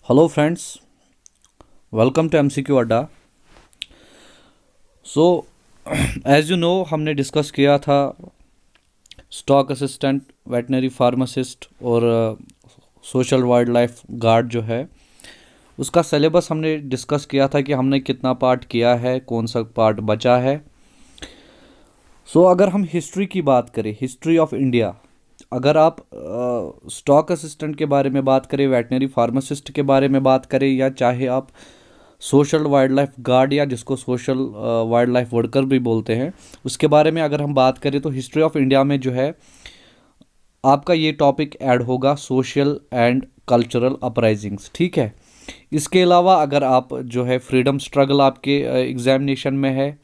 Hello friends, welcome to MCQ Adda. So as you know, हमने discuss किया था stock assistant, veterinary pharmacist और social wildlife guard जो है उसका सिलेबस हमने डिस्कस किया था कि हमने कितना पार्ट किया है, कौन सा पार्ट बचा है। अगर हम हिस्ट्री की बात करें, हिस्ट्री ऑफ इंडिया, अगर आप स्टॉक असिस्टेंट के बारे में बात करें, वेटनरी फार्मासिस्ट के बारे में बात करें, या चाहे आप सोशल वाइल्ड लाइफ गार्ड या जिसको सोशल वाइल्ड लाइफ वर्कर भी बोलते हैं, उसके बारे में अगर हम बात करें तो हिस्ट्री ऑफ इंडिया में जो है आपका ये टॉपिक ऐड होगा, सोशल एंड कल्चरल अपराइजिंग्स। ठीक है। इसके अलावा अगर आप जो है फ्रीडम स्ट्रगल आपके एग्जामिनेशन में है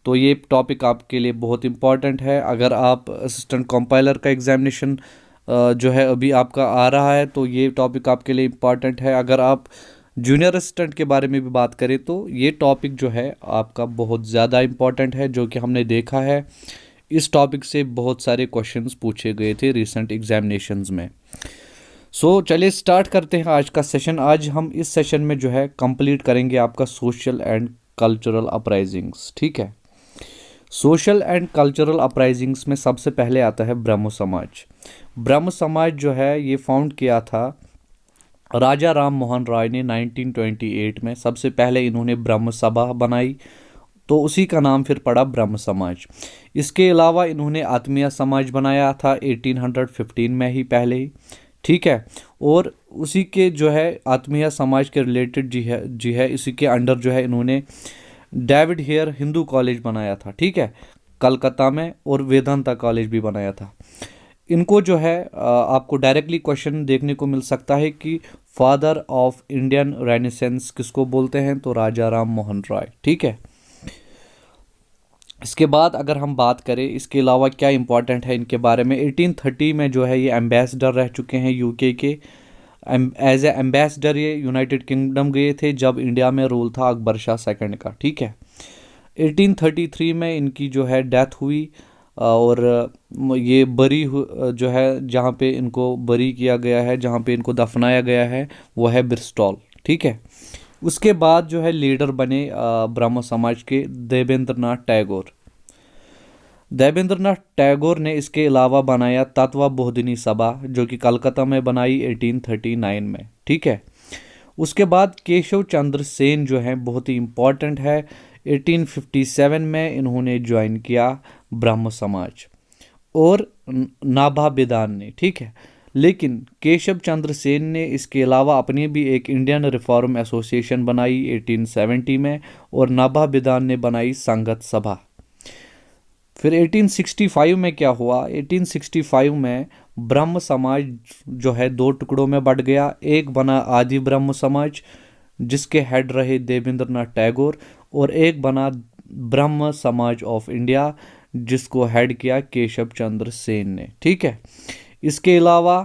तो ये टॉपिक आपके लिए बहुत इंपॉर्टेंट है। अगर आप असिस्टेंट कंपाइलर का एग्जामिनेशन जो है अभी आपका आ रहा है तो ये टॉपिक आपके लिए इम्पॉर्टेंट है। अगर आप जूनियर असिस्टेंट के बारे में भी बात करें तो ये टॉपिक जो है आपका बहुत ज़्यादा इम्पॉर्टेंट है, जो कि हमने देखा है इस टॉपिक से बहुत सारे क्वेश्चंस पूछे गए थे रिसेंट एग्जामिनेशंस में। चलिए स्टार्ट करते हैं आज का सेशन। आज हम इस सेशन में जो है कंप्लीट करेंगे आपका सोशल एंड कल्चरल अपराइजिंग्स। ठीक है। सोशल एंड कल्चरल अपराइजिंग्स में सबसे पहले आता है ब्रह्म समाज। ब्रह्म समाज जो है ये फाउंड किया था राजा राम मोहन राय ने 1928 में। सबसे पहले इन्होंने ब्रह्म सभा बनाई तो उसी का नाम फिर पड़ा ब्रह्म समाज। इसके अलावा इन्होंने आत्मीय समाज बनाया था 1815 में ही पहले ही। ठीक है। और उसी के जो है आत्मीय समाज के रिलेटेड जी है इसी के अंडर जो है इन्होंने डेविड हेयर हिंदू कॉलेज बनाया था। ठीक है, कलकत्ता में, और वेदांता कॉलेज भी बनाया था। इनको जो है आपको डायरेक्टली क्वेश्चन देखने को मिल सकता है कि फादर ऑफ इंडियन रेनेसेंस किसको बोलते हैं, तो राजा राम मोहन राय। ठीक है। इसके बाद अगर हम बात करें इसके अलावा क्या इंपॉर्टेंट है इनके बारे में, 1830 में जो है ये एम्बेसडर रह चुके हैं यूके के। एज ए एम्बेसडर ये यूनाइटेड किंगडम गए थे जब इंडिया में रूल था अकबर शाह सेकंड का। ठीक है। 1833 में इनकी जो है डेथ हुई और ये जो है जहाँ पे इनको बरी किया गया है, जहाँ पे इनको दफनाया गया है, वो है ब्रिस्टॉल। ठीक है। उसके बाद जो है लीडर बने ब्रह्म समाज के देवेंद्र नाथ टैगोर। देवेंद्र नाथ टैगोर ने इसके अलावा बनाया तत्व बोधिनी सभा, जो कि कलकत्ता में बनाई 1839 में। ठीक है। उसके बाद केशव चंद्र सेन जो है बहुत ही इम्पोर्टेंट है, 1857 में इन्होंने ज्वाइन किया ब्रह्म समाज, और नाभा बिदान ने। ठीक है। लेकिन केशव चंद्र सेन ने इसके अलावा अपनी भी एक इंडियन रिफॉर्म एसोसिएशन बनाई 1870 में, और नाभा बिदान ने बनाई संगत सभा। फिर 1865 में क्या हुआ, 1865 में ब्रह्म समाज जो है दो टुकड़ों में बट गया। एक बना आदि ब्रह्म समाज जिसके हेड रहे देवेंद्र नाथ टैगोर, और एक बना ब्रह्म समाज ऑफ इंडिया जिसको हेड किया केशव चंद्र सेन ने। ठीक है। इसके अलावा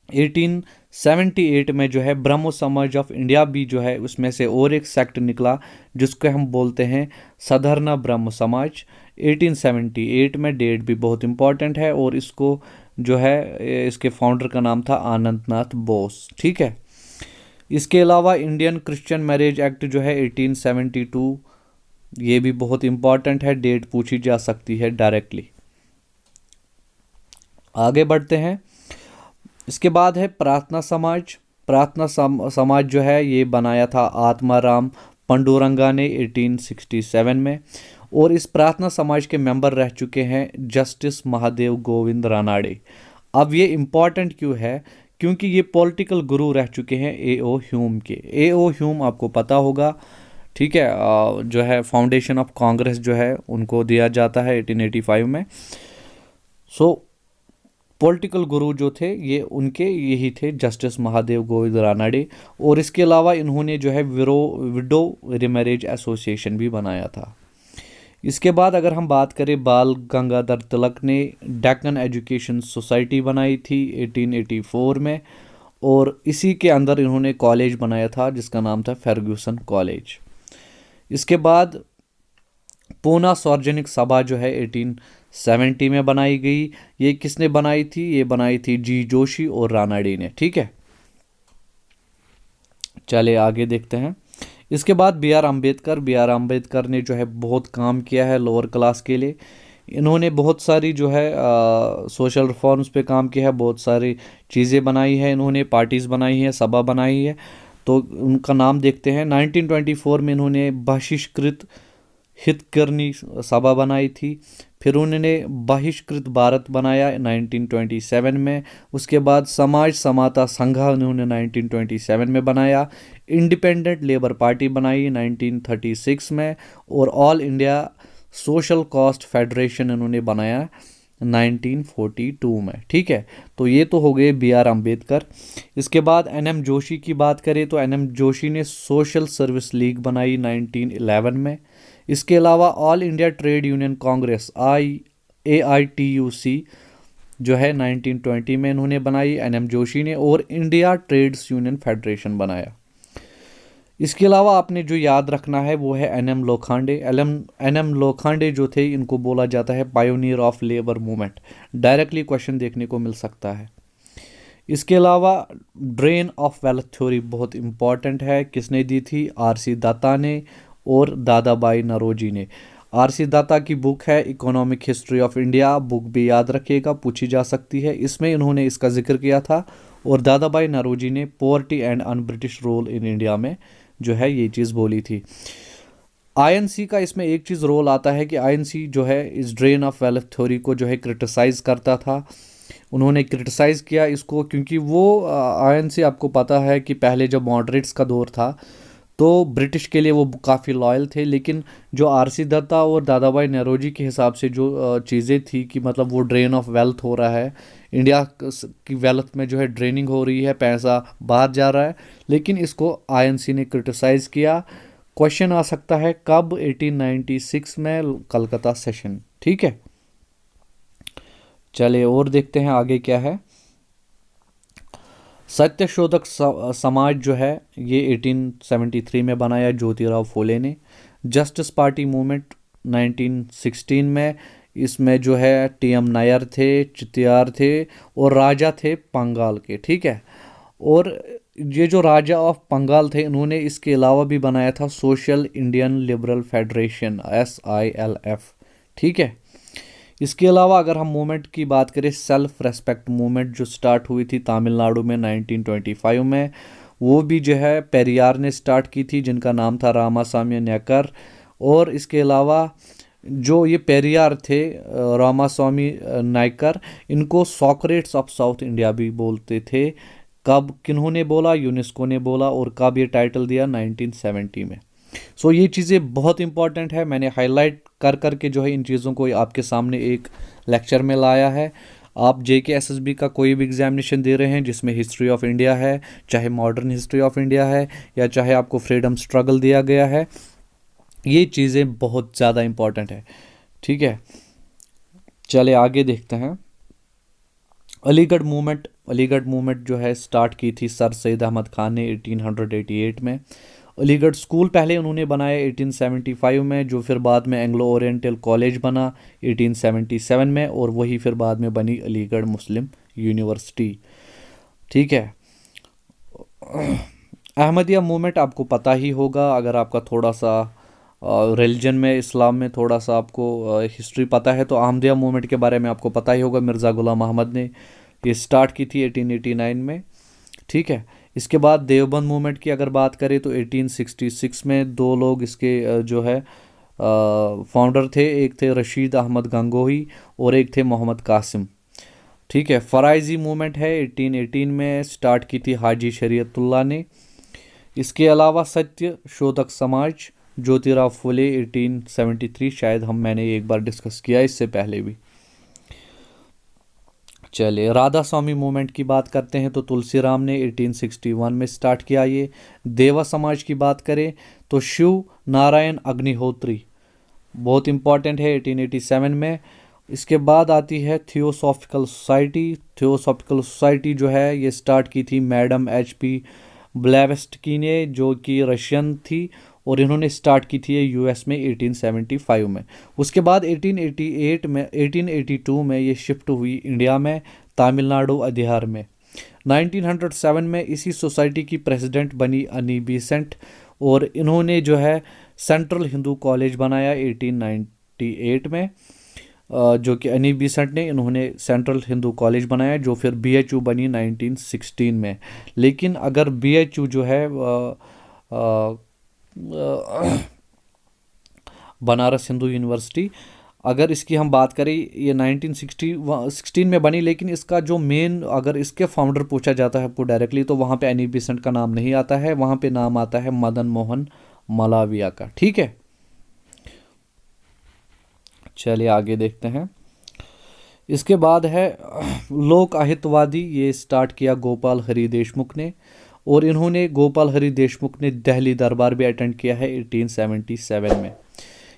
1878 में जो है ब्रह्म समाज ऑफ इंडिया भी जो है उसमें से और एक सेक्ट निकला जिसको हम बोलते हैं सधरना ब्रह्म समाज। 1878 में, डेट भी बहुत इंपॉर्टेंट है, और इसको जो है इसके फाउंडर का नाम था आनंद नाथ बोस। ठीक है। इसके अलावा इंडियन क्रिश्चियन मैरिज एक्ट जो है 1872, ये भी बहुत इंपॉर्टेंट है, डेट पूछी जा सकती है डायरेक्टली। आगे बढ़ते हैं। इसके बाद है प्रार्थना समाज। प्रार्थना समाज जो है ये बनाया था आत्माराम पंडुरंगा ने 1867 में, और इस प्रार्थना समाज के मेंबर रह चुके हैं जस्टिस महादेव गोविंद रानाडे। अब ये इम्पॉर्टेंट क्यों है, क्योंकि ये पॉलिटिकल गुरु रह चुके हैं A.O. ह्यूम के। A.O. ह्यूम आपको पता होगा। ठीक है। जो है फाउंडेशन ऑफ कांग्रेस जो है उनको दिया जाता है 1885 में। पॉलिटिकल गुरु जो थे ये उनके यही थे, जस्टिस महादेव गोविंद रानाडे। और इसके अलावा इन्होंने जो है विडो रिमैरेज एसोसिएशन भी बनाया था। इसके बाद अगर हम बात करें, बाल गंगाधर तिलक ने डेक्कन एजुकेशन सोसाइटी बनाई थी 1884 में, और इसी के अंदर इन्होंने कॉलेज बनाया था जिसका नाम था फर्ग्यूसन कॉलेज। इसके बाद पूना सार्वजनिक सभा जो है 1870 में बनाई गई। ये किसने बनाई थी, ये बनाई थी जी जोशी और रानाडे ने। ठीक है। चले आगे देखते हैं। इसके बाद बी आर अम्बेडकर ने जो है बहुत काम किया है लोअर क्लास के लिए। इन्होंने बहुत सारी जो है सोशल रिफॉर्म्स पे काम किया है, बहुत सारी चीज़ें बनाई है, इन्होंने पार्टीज़ बनाई है, सभा बनाई है। तो उनका नाम देखते हैं। 1924 में इन्होंने बहिष्कृत हितकर्नी सभा बनाई थी। फिर उन्होंने बहिष्कृत भारत बनाया 1927 में। उसके बाद समाज समता संघ उन्होंने 1927 में बनाया। इंडिपेंडेंट लेबर पार्टी बनाई 1936 में। और all India social cost federation इन्होंने बनाया 1942 में। ठीक है, तो ये तो हो गए बी आर अम्बेडकर। इसके बाद एन एम जोशी की बात करें तो एन एम जोशी ने सोशल सर्विस लीग बनाई 1911 में। इसके अलावा all India trade union Congress AITUC जो है 1920 में इन्होंने बनाई एन एम जोशी ने। और इंडिया ट्रेड्स यूनियन फेडरेशन बनाया। इसके अलावा आपने जो याद रखना है वो है N M Lokhande. N M Lokhande जो थे इनको बोला जाता है pioneer of labour movement. Directly question देखने को मिल सकता है। इसके अलावा ड्रेन ऑफ वेल्थ थ्योरी बहुत इंपॉर्टेंट है, किसने दी थी? RC दत्ता ने और दादा भाई नौरोजी ने। RC दत्ता की बुक है economic history of India, book भी याद रखिएगा, पूछी जा सकती है। इसमें इन्होंने इसका जिक्र किया था। और दादा भाई नौरोजी ने poverty and un British rule in India में जो है ये चीज़ बोली थी। INC का इसमें एक चीज़ रोल आता है कि INC जो है इस ड्रेन ऑफ वेल्थ थ्योरी को जो है क्रिटिसाइज करता था। उन्होंने क्रिटिसाइज़ किया इसको क्योंकि वो INC आपको पता है कि पहले जब मॉडरेट्स का दौर था तो ब्रिटिश के लिए वो काफ़ी लॉयल थे। लेकिन जो RC दत्ता और दादा भाई नौरोजी के हिसाब से जो चीज़ें थी कि मतलब वो ड्रेन ऑफ वेल्थ हो रहा है, इंडिया की वेल्थ में जो है ड्रेनिंग हो रही है, पैसा बाहर जा रहा है, लेकिन इसको INC ने क्रिटिसाइज़ किया। क्वेश्चन आ सकता है कब? 1896 में कलकत्ता सेशन। ठीक है, चलिए और देखते हैं आगे क्या है। सत्यशोधक समाज जो है ये 1873 में बनाया ज्योतिराव फुले ने। जस्टिस पार्टी मूवमेंट 1916 में, इसमें जो है TM नायर थे, चित्तियार थे और राजा थे पंगाल के। ठीक है, और ये जो राजा ऑफ पंगाल थे इन्होंने इसके अलावा भी बनाया था social Indian liberal federation SILF। ठीक है, इसके अलावा अगर हम मूवमेंट की बात करें, सेल्फ रेस्पेक्ट मूवमेंट जो स्टार्ट हुई थी तमिलनाडु में 1925 में, वो भी जो है पेरियार ने स्टार्ट की थी जिनका नाम था रामास्वामी नायकर। और इसके अलावा जो ये पेरियार थे रामास्वामी नायकर, इनको सॉक्रेट्स ऑफ साउथ इंडिया भी बोलते थे। कब किन्होंने बोला? यूनेस्को ने बोला। और कब ये टाइटल दिया? 1970 में। सो ये चीज़ें बहुत इंपॉर्टेंट है, मैंने हाईलाइट कर करके जो है इन चीज़ों को आपके सामने एक लेक्चर में लाया है। आप JK SSB का कोई भी एग्जामिनेशन दे रहे हैं जिसमें हिस्ट्री ऑफ इंडिया है, चाहे मॉडर्न हिस्ट्री ऑफ इंडिया है या चाहे आपको फ्रीडम स्ट्रगल दिया गया है, ये चीज़ें बहुत ज़्यादा इंपॉर्टेंट है। ठीक है, चले आगे देखते हैं। अलीगढ़ मूवमेंट जो है स्टार्ट की थी सर सैयद अहमद खान ने 1888 में। अलीगढ़ स्कूल पहले उन्होंने बनाया 1875 में, जो फिर बाद में एंग्लो ओरिएंटल कॉलेज बना 1877 में, और वही फिर बाद में बनी अलीगढ़ मुस्लिम यूनिवर्सिटी। ठीक है, अहमदिया मूवमेंट आपको पता ही होगा, अगर आपका थोड़ा सा रिलीजन में इस्लाम में थोड़ा सा आपको हिस्ट्री पता है तो अहमदिया मूवमेंट के बारे में आपको पता ही होगा। मिर्ज़ा गुलाम अहमद ने ये स्टार्ट की थी 1889 में। ठीक है, इसके बाद देवबंद मूवमेंट की अगर बात करें तो 1866 में दो लोग इसके जो है फाउंडर थे, एक थे रशीद अहमद गंगोही और एक थे मोहम्मद कासिम। ठीक है, फराइजी मूवमेंट है 1818 में स्टार्ट की थी हाजी शरीयतुल्लाह ने। इसके अलावा सत्य शोधक समाज ज्योतिराव फुले 1873, शायद मैंने एक बार डिस्कस किया इससे पहले भी। चलिए राधा स्वामी मूवमेंट की बात करते हैं तो तुलसीराम ने 1861 में स्टार्ट किया ये। देवा समाज की बात करें तो शिव नारायण अग्निहोत्री बहुत इंपॉर्टेंट है 1887 में। इसके बाद आती है थियोसॉफिकल सोसाइटी जो है ये स्टार्ट की थी मैडम HP ब्लेवेस्टकी ने, जो कि रशियन थी, और इन्होंने स्टार्ट की थी US में 1875 में। उसके बाद 1882 में ये शिफ्ट हुई इंडिया में, तमिलनाडु अदियार में। 1907 में इसी सोसाइटी की प्रेसिडेंट बनी अनी बेसेंट, और इन्होंने जो है सेंट्रल हिंदू कॉलेज बनाया 1898 में। जो कि अनी बेसेंट ने, इन्होंने सेंट्रल हिंदू कॉलेज बनाया जो फिर बीएचयू बनी 1916 में। लेकिन अगर बीएचयू जो है बनारस हिंदू यूनिवर्सिटी, अगर इसकी हम बात करें, ये 1916 में बनी, लेकिन इसका जो मेन, अगर इसके फाउंडर पूछा जाता है आपको डायरेक्टली, तो वहाँ पे एनी बेसेंट का नाम नहीं आता है, वहाँ पे नाम आता है मदन मोहन मालवीय का। ठीक है, चलिए आगे देखते हैं। इसके बाद है लोक अहितवादी, ये स्टार्ट किया गोपाल हरि देशमुख ने, और इन्होंने, गोपाल हरि देशमुख ने दिल्ली दरबार भी अटेंड किया है 1877 में।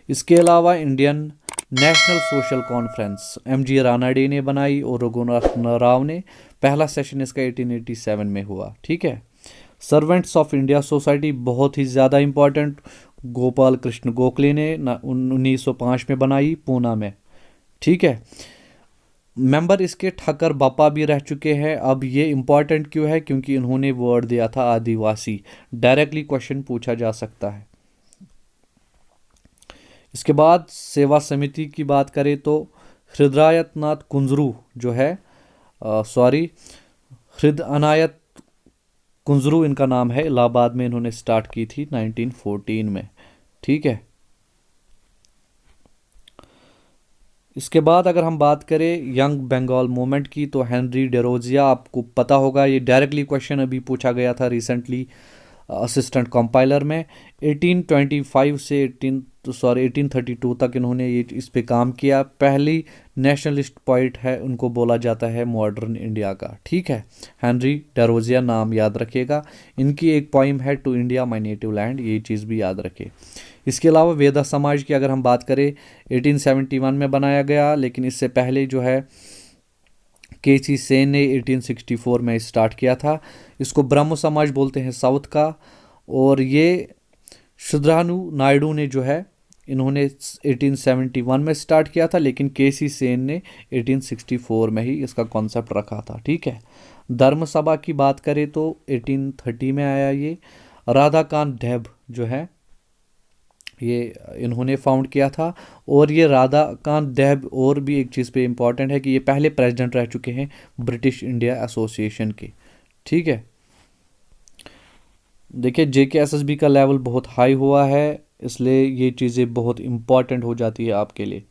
इसके अलावा Indian national social conference MG Ranade ने बनाई, और रघुनाथ राव ने, पहला सेशन इसका 1887 में हुआ। ठीक है। सर्वेंट्स ऑफ इंडिया सोसाइटी बहुत ही ज़्यादा इंपॉर्टेंट, गोपाल कृष्ण गोखले ने 1905 में बनाई पूना में। ठीक है। मेंबर इसके ठक्कर बापा भी रह चुके हैं। अब ये इंपॉर्टेंट क्यों है? क्योंकि इन्होंने वर्ड दिया था आदिवासी। डायरेक्टली क्वेश्चन पूछा जा सकता है। इसके बाद सेवा समिति की बात करें तो हृदयानाथ कुंजरू जो है, हृद अनायत कुंजरू इनका नाम है, इलाहाबाद में इन्होंने स्टार्ट की थी 1914 में। ठीक है। इसके बाद अगर हम बात करें यंग बंगाल मूवमेंट की, तो हेनरी डेरोजिया, आपको पता होगा, ये डायरेक्टली क्वेश्चन अभी पूछा गया था रिसेंटली असिस्टेंट कंपाइलर में। 1825 से 1832 तक इन्होंने ये इस पे काम किया। पहली नेशनलिस्ट पोइट है, उनको बोला जाता है मॉडर्न इंडिया का। ठीक है, हेनरी डेरोजिया नाम याद रखिएगा। इनकी एक पोइम है to India my native land, ये चीज़ भी याद रखें। इसके अलावा वेदा समाज की अगर हम बात करें, 1871 में बनाया गया, लेकिन इससे पहले जो है केसी सेन ने 1864 में स्टार्ट किया था। इसको ब्रह्म समाज बोलते हैं साउथ का, और ये शुद्रानु नायडू ने जो है, इन्होंने 1871 में स्टार्ट किया था, लेकिन केसी सेन ने 1864 में ही इसका कॉन्सेप्ट रखा था। ठीक है। धर्म सभा की बात करें तो 1830 में आया ये। राधाकांत डेब जो है, ये इन्होंने फाउंड किया था। और ये राधाकांत डेब और भी एक चीज़ पे इम्पॉर्टेंट है कि ये पहले प्रेसिडेंट रह चुके हैं ब्रिटिश इंडिया एसोसिएशन के। ठीक है। देखिए JKSSB का लेवल बहुत हाई हुआ है, इसलिए ये चीज़ें बहुत इम्पॉर्टेंट हो जाती है आपके लिए।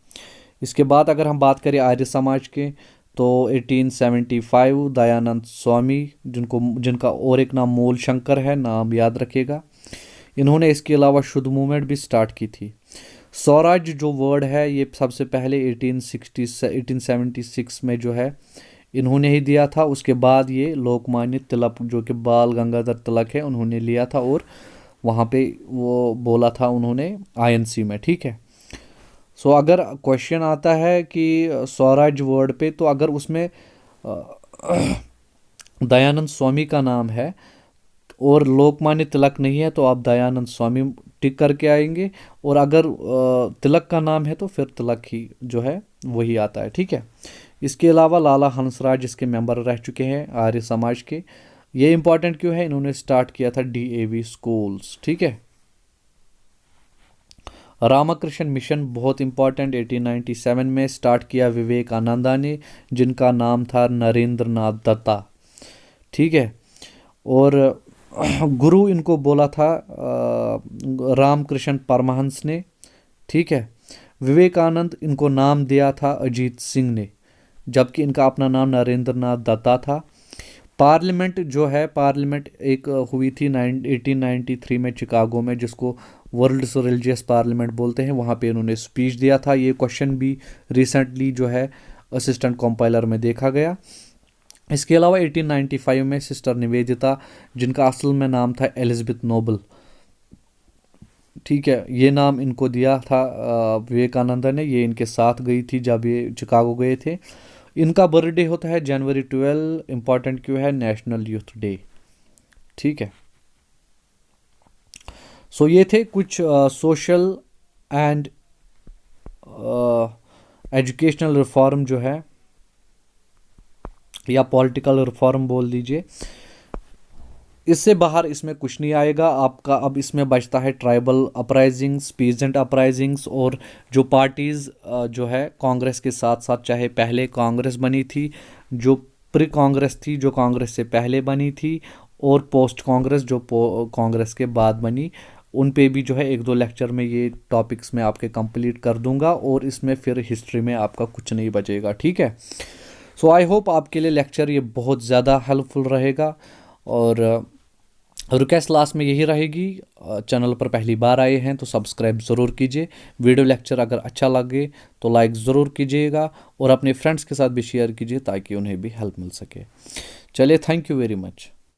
इसके बाद अगर हम बात करें आर्य समाज के, तो 1875 दयानंद स्वामी, जिनका और एक नाम मूल शंकर है, नाम याद रखिएगा। इन्होंने इसके अलावा शुद्ध मूवमेंट भी स्टार्ट की थी। स्वराज जो वर्ड है, ये सबसे पहले 1876 में जो है इन्होंने ही दिया था। उसके बाद ये लोकमान्य तिलक, जो कि बाल गंगाधर तिलक है, उन्होंने लिया था, और वहाँ पे वो बोला था उन्होंने INC में। ठीक है। सो अगर क्वेश्चन आता है कि स्वराज वर्ड पे, तो अगर उसमें दयानंद स्वामी का नाम है और लोकमान्य तिलक नहीं है, तो आप दयानंद स्वामी टिक करके आएंगे, और अगर तिलक का नाम है तो फिर तिलक ही जो है वही आता है। ठीक है। इसके अलावा लाला हंसराज इसके मेंबर रह चुके हैं आर्य समाज के। ये इंपॉर्टेंट क्यों है? इन्होंने स्टार्ट किया था DAV स्कूल्स। ठीक है। रामकृष्ण मिशन बहुत इंपॉर्टेंट, 1897 में स्टार्ट किया विवेकानंदा ने, जिनका नाम था नरेंद्र नाथ दत्ता। ठीक है। और गुरु इनको बोला था रामकृष्ण परमहंस ने। ठीक है। विवेकानंद इनको नाम दिया था अजीत सिंह ने, जबकि इनका अपना नाम नरेंद्र नाथ दत्ता था। पार्लियामेंट जो है, पार्लियामेंट एक हुई थी 1893 में चिकागो में, जिसको वर्ल्ड्स रिलीजियस पार्लियामेंट बोलते हैं। वहाँ पे इन्होंने स्पीच दिया था। ये क्वेश्चन भी रिसेंटली जो है असिस्टेंट कंपाइलर में देखा गया। इसके अलावा 1895 में सिस्टर निवेदिता, जिनका असल में नाम था एलिजबेथ नोबल। ठीक है। ये नाम इनको दिया था विवेकानंद ने, ये इनके साथ गई थी जब ये चिकागो गए थे। इनका बर्थडे होता है जनवरी 12। इंपॉर्टेंट क्यों है? National youth day. ठीक है। सो ये थे कुछ सोशल एंड एजुकेशनल रिफॉर्म जो है या पॉलिटिकल रिफॉर्म बोल दीजिए। इससे बाहर इसमें कुछ नहीं आएगा आपका। अब इसमें बचता है ट्राइबल अपराइजिंग्स, पीजेंट अपराइजिंग्स, और जो पार्टीज़ जो है कांग्रेस के साथ साथ, चाहे पहले कांग्रेस बनी थी, जो प्री कांग्रेस थी जो कांग्रेस से पहले बनी थी, और पोस्ट कांग्रेस जो कांग्रेस के बाद बनी, उन पे भी जो है एक दो लेक्चर में ये टॉपिक्स मैं आपके कंप्लीट कर दूंगा, और इसमें फिर हिस्ट्री में आपका कुछ नहीं बचेगा, ठीक है। सो आई होप आपके लिए लेक्चर ये बहुत ज़्यादा हेल्पफुल रहेगा। और रिक्वेस्ट लास्ट में यही रहेगी, चैनल पर पहली बार आए हैं तो सब्सक्राइब ज़रूर कीजिए। वीडियो लेक्चर अगर अच्छा लगे तो लाइक ज़रूर कीजिएगा, और अपने फ्रेंड्स के साथ भी शेयर कीजिए ताकि उन्हें भी हेल्प मिल सके। चलिए, थैंक यू वेरी मच।